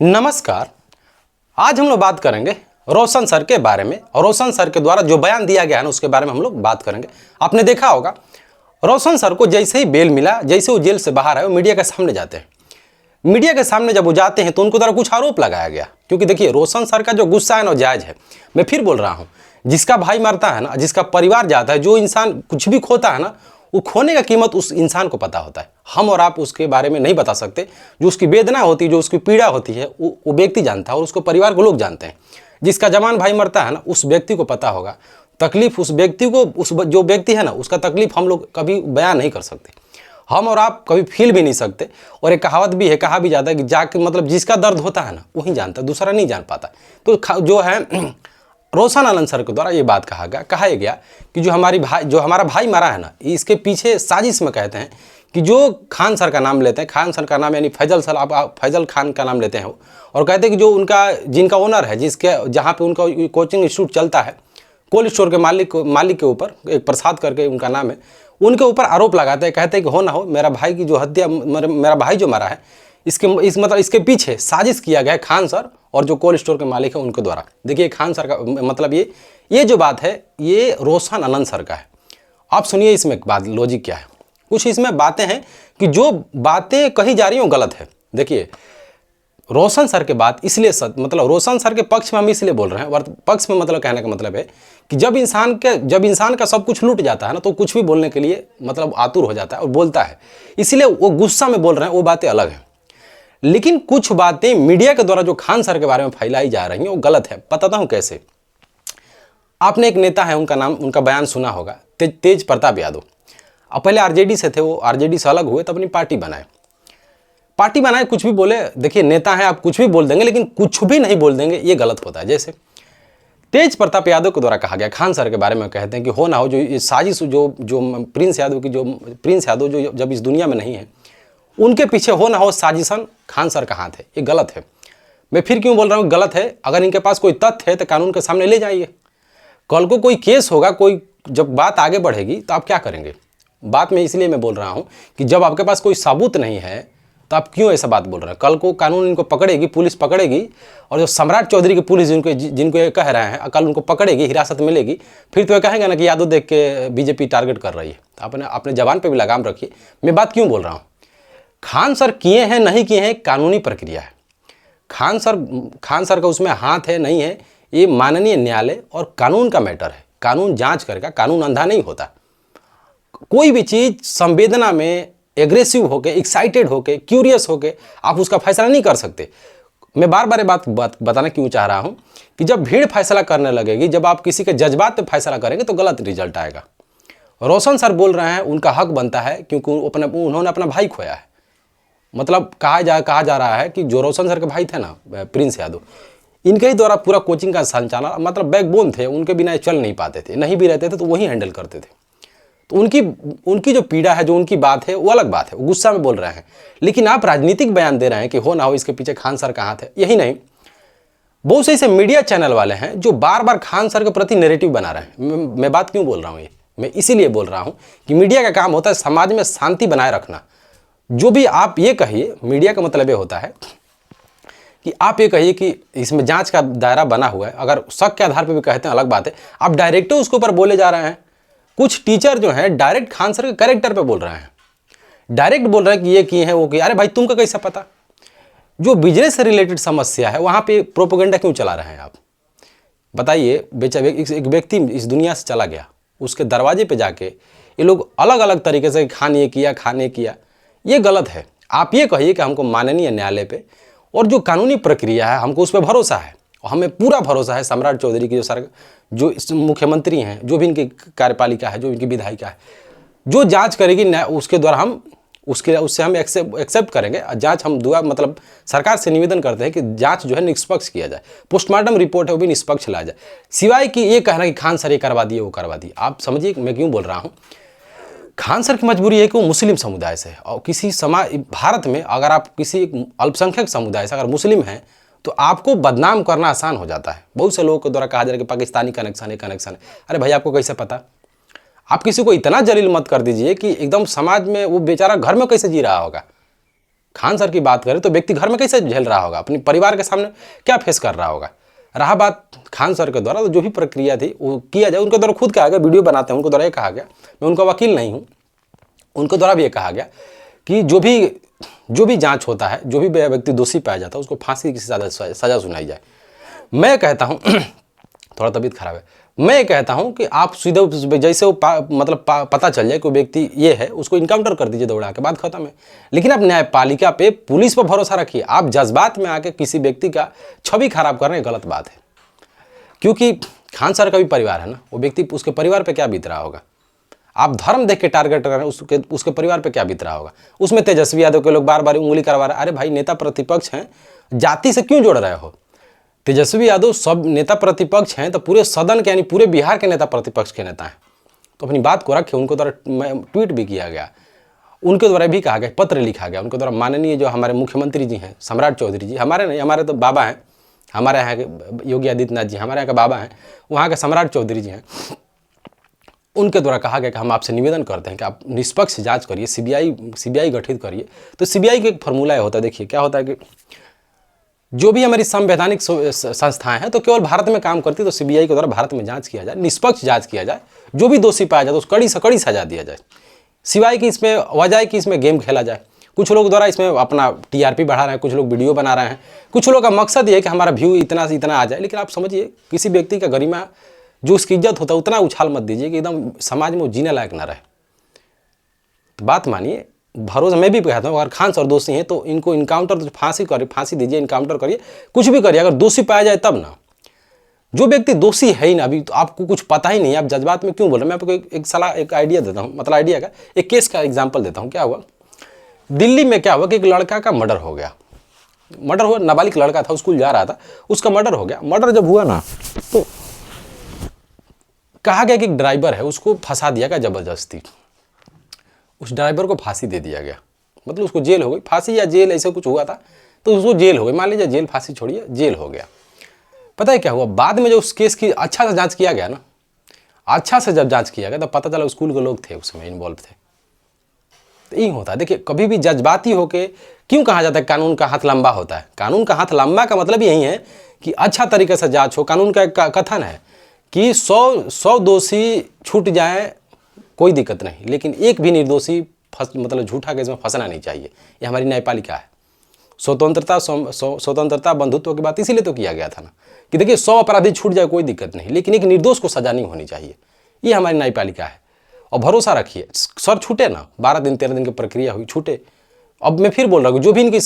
नमस्कार। आज हम लोग बात करेंगे रोशन सर के बारे में और रोशन सर के द्वारा जो बयान दिया गया है ना उसके बारे में हम लोग बात करेंगे। आपने देखा होगा रोशन सर को जैसे ही बेल मिला, जैसे वो जेल से बाहर आए, वो मीडिया के सामने जाते हैं। मीडिया के सामने जब वो जाते हैं तो उनको द्वारा कुछ आरोप लगाया गया, क्योंकि देखिए रोशन सर का जो गुस्सा है ना जायज़ है। मैं फिर बोल रहा हूँ, जिसका भाई मरता है ना, जिसका परिवार जाता है, जो इंसान कुछ भी खोता है ना, वो खोने का कीमत उस इंसान को पता होता है। हम और आप उसके बारे में नहीं बता सकते। जो उसकी वेदना होती है, जो उसकी पीड़ा होती है, वो व्यक्ति जानता है और उसको परिवार को लोग जानते हैं। जिसका जवान भाई मरता है ना, उस व्यक्ति को पता होगा तकलीफ, उस व्यक्ति को, उस जो व्यक्ति है ना उसका तकलीफ हम लोग कभी बयान नहीं कर सकते। हम और आप कभी फील भी नहीं सकते। और एक कहावत भी है, कहा भी जाता है कि जाके मतलब जिसका दर्द होता है ना वही जानता, दूसरा नहीं जान पाता। तो जो है रोशन आनंद सर के द्वारा ये बात कहा गया कि जो हमारा भाई मरा है ना, इसके पीछे साजिश में कहते हैं कि जो खान सर का नाम लेते हैं, खान सर का नाम यानी फैजल सर, आप फैजल खान का नाम लेते हैं वो, और कहते हैं कि जो जिनका ओनर है, जहाँ पे उनका कोचिंग इंस्टीट्यूट चलता है, कोल्ड स्टोर के मालिक के ऊपर एक प्रसाद करके उनका नाम है, उनके ऊपर आरोप लगाते हैं। कहते हैं कि हो ना हो मेरा भाई की जो हत्या, मेरा भाई जो मरा है, इसके पीछे साजिश किया गया है खान सर और जो कोल्ड स्टोर के मालिक है उनके द्वारा। देखिए खान सर का मतलब ये जो बात है ये रोशन आनंद सर का है। आप सुनिए इसमें बात, लॉजिक क्या है। कुछ इसमें बातें हैं कि जो बातें कही जा रही हैं वो गलत है। देखिए रोशन सर के बात इसलिए मतलब रोशन सर के पक्ष में हम इसलिए बोल रहे हैं, पक्ष में मतलब कहने का मतलब है कि जब इंसान का सब कुछ लूट जाता है ना, तो कुछ भी बोलने के लिए मतलब आतुर हो जाता है और बोलता है। इसलिए वो गुस्सा में बोल रहे हैं, वो बातें अलग हैं। लेकिन कुछ बातें मीडिया के द्वारा जो खान सर के बारे में फैलाई जा रही हैं वो गलत है। बताता हूं कैसे। आपने एक नेता है, उनका बयान सुना होगा, तेज प्रताप यादव। अब पहले आरजेडी से थे, वो आरजेडी से अलग हुए तो अपनी पार्टी बनाए, कुछ भी बोले। देखिए नेता है, आप कुछ भी बोल देंगे, लेकिन कुछ भी नहीं बोल देंगे, ये गलत होता है। जैसे तेज प्रताप यादव के द्वारा कहा गया खान सर के बारे में, कहते हैं कि हो ना हो जो ये साजिश, जो प्रिंस यादव जो जब इस दुनिया में नहीं है, उनके पीछे हो ना हो साजिशन खान सर का हाथ है। ये गलत है। मैं फिर क्यों बोल रहा हूँ गलत है? अगर इनके पास कोई तथ्य है तो कानून के सामने ले जाइए। कल को कोई केस होगा, जब बात आगे बढ़ेगी तो आप क्या करेंगे? बात में इसलिए मैं बोल रहा हूँ कि जब आपके पास कोई सबूत नहीं है तो आप क्यों ऐसा बात बोल रहे हैं? कल को कानून इनको पकड़ेगी, पुलिस पकड़ेगी, और जो सम्राट चौधरी की पुलिस जिनको ये कह रहे हैं, कल उनको पकड़ेगी, हिरासत मिलेगी, फिर तो ये कहेंगे ना कि यादव देख के बीजेपी टारगेट कर रही है। तो अपने जवान पर भी लगाम रखिए। मैं बात क्यों बोल रहा हूँ? खान सर किए हैं नहीं किए हैं कानूनी प्रक्रिया है। खान सर का उसमें हाथ है नहीं है, ये माननीय न्यायालय और कानून का मैटर है। कानून जांच करेगा, कानून अंधा नहीं होता। कोई भी चीज़ संवेदना में एग्रेसिव होके, एक्साइटेड होके, क्यूरियस होके आप उसका फैसला नहीं कर सकते। मैं बार बार ये बात बताना क्यों चाह रहा हूँ कि जब भीड़ फैसला करने लगेगी, जब आप किसी के जज्बात पे फैसला करेंगे तो गलत रिजल्ट आएगा। रोशन सर बोल रहे हैं, उनका हक बनता है, क्योंकि उन्होंने अपना भाई खोया है। मतलब कहा जा रहा है कि जो रोशन सर के भाई थे ना, प्रिंस यादव, इनके ही द्वारा पूरा कोचिंग का संचालन, मतलब बैकबोन थे, उनके बिना चल नहीं पाते थे, नहीं भी रहते थे तो वही हैंडल करते थे। तो उनकी जो पीड़ा है, जो उनकी बात है, वो अलग बात है, वो गुस्सा में बोल रहे हैं। लेकिन आप राजनीतिक बयान दे रहे हैं कि हो ना हो इसके पीछे खान सर का हाथ है। यही नहीं, बहुत से ऐसे मीडिया चैनल वाले हैं जो बार बार खान सर के प्रति नैरेटिव बना रहे हैं। मैं बात क्यों बोल रहा हूँ ये? मैं इसीलिए बोल रहा हूँ कि मीडिया का काम होता है समाज में शांति बनाए रखना। जो भी आप ये कहिए, मीडिया का मतलब ये होता है कि आप ये कहिए कि इसमें जांच का दायरा बना हुआ है। अगर शक के आधार पर भी कहते हैं अलग बात है, आप डायरेक्ट उसके ऊपर बोले जा रहे हैं। कुछ टीचर जो हैं डायरेक्ट खान सर के कैरेक्टर पे बोल रहे हैं, डायरेक्ट बोल रहे हैं कि ये किए हैं, वो किए। अरे भाई तुमको कैसा पता? जो बिजनेस से रिलेटेड समस्या है वहाँ पे प्रोपेगेंडा क्यों चला रहे हैं आप? बताइए। एक व्यक्ति इस दुनिया से चला गया, उसके दरवाजे पे जाके ये लोग अलग अलग तरीके से खाने किया, ये गलत है। आप ये कहिए कि हमको माननीय न्यायालय पे और जो कानूनी प्रक्रिया है हमको उस पर भरोसा है, और हमें पूरा भरोसा है सम्राट चौधरी की जो मुख्यमंत्री हैं, जो भी इनकी कार्यपालिका है, जो इनकी विधायिका है, जो जांच करेगी उसके द्वारा हम उससे हम एक्सेप्ट करेंगे। जांच हम मतलब सरकार से निवेदन करते हैं कि जांच जो है निष्पक्ष किया जाए, पोस्टमार्टम रिपोर्ट है वो भी निष्पक्ष लाया जाए, सिवाय कि ये कहना कि खान सर ये करवा दिए वो करवा दिए। आप समझिए मैं क्यों बोल रहा हूँ। खान सर की मजबूरी है कि वो मुस्लिम समुदाय से, और किसी समाज भारत में अगर आप किसी अल्पसंख्यक समुदाय से अगर मुस्लिम हैं तो आपको बदनाम करना आसान हो जाता है। बहुत से लोगों के द्वारा कहा जा रहा है कि पाकिस्तानी कनेक्शन है। अरे भाई आपको कैसे पता? आप किसी को इतना जलील मत कर दीजिए कि एकदम समाज में वो बेचारा घर में कैसे जी रहा होगा। खान सर की बात करें तो व्यक्ति घर में कैसे झेल रहा होगा, अपने परिवार के सामने क्या फेस कर रहा होगा। रहा बात खान सर के द्वारा, तो जो भी प्रक्रिया थी वो किया जाए। उनके द्वारा खुद कहा गया, वीडियो बनाते हैं उनको द्वारा ये कहा गया, मैं उनका वकील नहीं हूँ, उनके द्वारा भी ये कहा गया कि जो भी जांच होता है, जो भी व्यक्ति दोषी पाया जाता है उसको फांसी की सज़ा सुनाई जाए। मैं कहता हूँ थोड़ा तबीयत खराब है, मैं कहता हूं कि आप सीधे जैसे वो पता चल जाए कि व्यक्ति ये है, उसको इनकाउंटर कर दीजिए दौड़ा के, बात खत्म है। लेकिन आप न्यायपालिका पे, पुलिस पर भरोसा रखिए। आप जज्बात में आके किसी व्यक्ति का छवि खराब कर रहे हैं, गलत बात है। क्योंकि खान सर का भी परिवार है ना, वो व्यक्ति, उसके परिवार पे क्या बीत रहा होगा। आप धर्म देख के टारगेट कर रहे हैं, उसके परिवार पे क्या बीत रहा होगा। उसमें तेजस्वी यादव के लोग बार बार उंगली करवा रहे हैं। अरे भाई, नेता प्रतिपक्ष हैं, जाति से क्यों जोड़ रहे हो। तेजस्वी यादव सब नेता प्रतिपक्ष हैं तो पूरे सदन के, यानी पूरे बिहार के नेता प्रतिपक्ष के नेता हैं, तो अपनी बात को रखे। उनको द्वारा ट्वीट भी किया गया, उनके द्वारा भी कहा गया, पत्र लिखा गया उनके द्वारा। माननीय जो हमारे मुख्यमंत्री जी हैं, सम्राट चौधरी जी, हमारे नहीं, हमारे तो बाबा हैं, हमारे यहाँ के योगी आदित्यनाथ जी हमारे यहाँ के बाबा हैं, वहाँ के सम्राट चौधरी जी हैं, उनके द्वारा कहा गया कि हम आपसे निवेदन करते हैं कि आप निष्पक्ष जाँच करिए, सीबीआई गठित करिए। तो सीबीआई का एक फॉर्मूला होता है, देखिए क्या होता है कि जो भी हमारी संवैधानिक संस्थाएं हैं तो केवल भारत में काम करती है, तो सीबीआई के द्वारा भारत में जांच किया जाए, निष्पक्ष जांच किया जाए, जो भी दोषी पाया जाए तो कड़ी से कड़ी सजा दिया जाए, सिवाय कि इसमें वजह कि इसमें गेम खेला जाए। कुछ लोग द्वारा इसमें अपना टीआरपी बढ़ा रहे हैं, कुछ लोग वीडियो बना रहे हैं, कुछ लोगों का मकसद ये है कि हमारा व्यू इतना से इतना आ जाए। लेकिन आप समझिए, किसी व्यक्ति का गरिमा, जो उसकी इज्जत होता है, उतना उछाल मत दीजिए कि एकदम समाज में वो जीने लायक ना रहे। बात मानिए, भरोसा मैं भी कहता हूँ, अगर खान सर दोषी हैं तो इनको इनकाउंटर, तो फांसी दीजिए, इनकाउंटर करिए, कुछ भी करिए, अगर दोषी पाया जाए तब ना। जो व्यक्ति दोषी है ही ना, अभी तो आपको कुछ पता ही नहीं, आप जज्बात में क्यों बोल रहे हैं। मैं आपको एक सलाह, एक आइडिया देता हूँ, मतलब आइडिया का एक केस का एग्जाम्पल देता हूँ। क्या हुआ दिल्ली में, क्या हुआ कि एक लड़का का मर्डर हो गया। मर्डर हुआ, नाबालिग लड़का था, स्कूल जा रहा था, उसका मर्डर हो गया। मर्डर जब हुआ ना, तो कहा गया कि एक ड्राइवर है, उसको फंसा दिया गया जबरदस्ती। उस ड्राइवर को फांसी दे दिया गया, मतलब उसको जेल हो गई, फांसी या जेल ऐसे कुछ हुआ था, तो उसको जेल हो गई। मान लीजिए जेल, फांसी छोड़िए, जेल हो गया। पता है क्या हुआ, बाद में जो उस केस की अच्छा से जांच किया गया ना, अच्छा से जब जांच किया गया तब पता चला स्कूल के लोग थे उसमें इन्वॉल्व थे। तो यही होता है। देखिए, कभी भी जज्बाती होके क्यों कहा जाता है कानून का हाथ लंबा होता है। कानून का हाथ लंबा का मतलब यही है कि अच्छा तरीके से जांच हो। कानून का एक कथन है कि 100 दोषी छूट जाए, कोई दिक्कत नहीं, लेकिन एक भी निर्दोषी मतलब झूठा केस में फंसना नहीं चाहिए। ये हमारी न्यायपालिका है। स्वतंत्रता बंधुत्व की बात इसीलिए तो किया गया था ना, कि देखिए 100 अपराधी छूट जाए कोई दिक्कत नहीं, लेकिन एक निर्दोष को सजा नहीं होनी चाहिए। ये हमारी न्यायपालिका है। और भरोसा रखिए, सर छूटे ना, 12 दिन 13 दिन की प्रक्रिया हुई, छूटे। अब मैं फिर बोल रहा हूँ, जो भी इनकी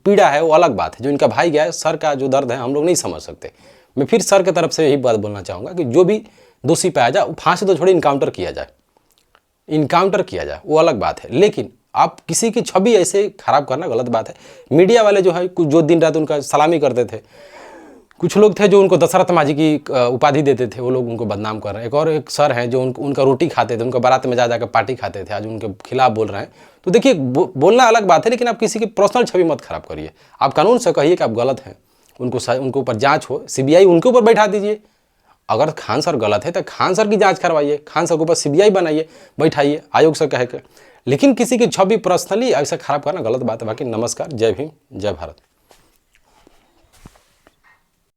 पीड़ा है वो अलग बात है। जो इनका भाई गया है, सर का जो दर्द है हम लोग नहीं समझ सकते। मैं फिर सर की तरफ से यही बात बोलना चाहूँगा कि जो भी दोषी पाया जाए, फांसी तो छोड़े, इनकाउंटर किया जाए, वो अलग बात है। लेकिन आप किसी की छवि ऐसे खराब करना गलत बात है। मीडिया वाले जो है, कुछ जो दिन रात उनका सलामी करते थे, कुछ लोग थे जो उनको दशरथ माझी की उपाधि देते थे, वो लोग उनको बदनाम कर रहे हैं। एक सर हैं जो उनका रोटी खाते थे, उनका बारात में जा जाकर पार्टी खाते थे, आज उनके खिलाफ बोल रहे हैं। तो देखिए, बोलना अलग बात है, लेकिन आप किसी की पर्सनल छवि मत खराब करिए। आप कानून से कहिए कि आप गलत हैं, उनको ऊपर जाँच हो, सीबीआई उनके ऊपर बैठा दीजिए। अगर खान सर गलत है तो खान सर की जांच करवाइए, खान सर के ऊपर सीबीआई बनाइए, बैठाइए आयोग से कह के। लेकिन किसी की छवि पर्सनली ऐसा खराब करना गलत बात है। बाकी नमस्कार, जय भीम, जय भारत।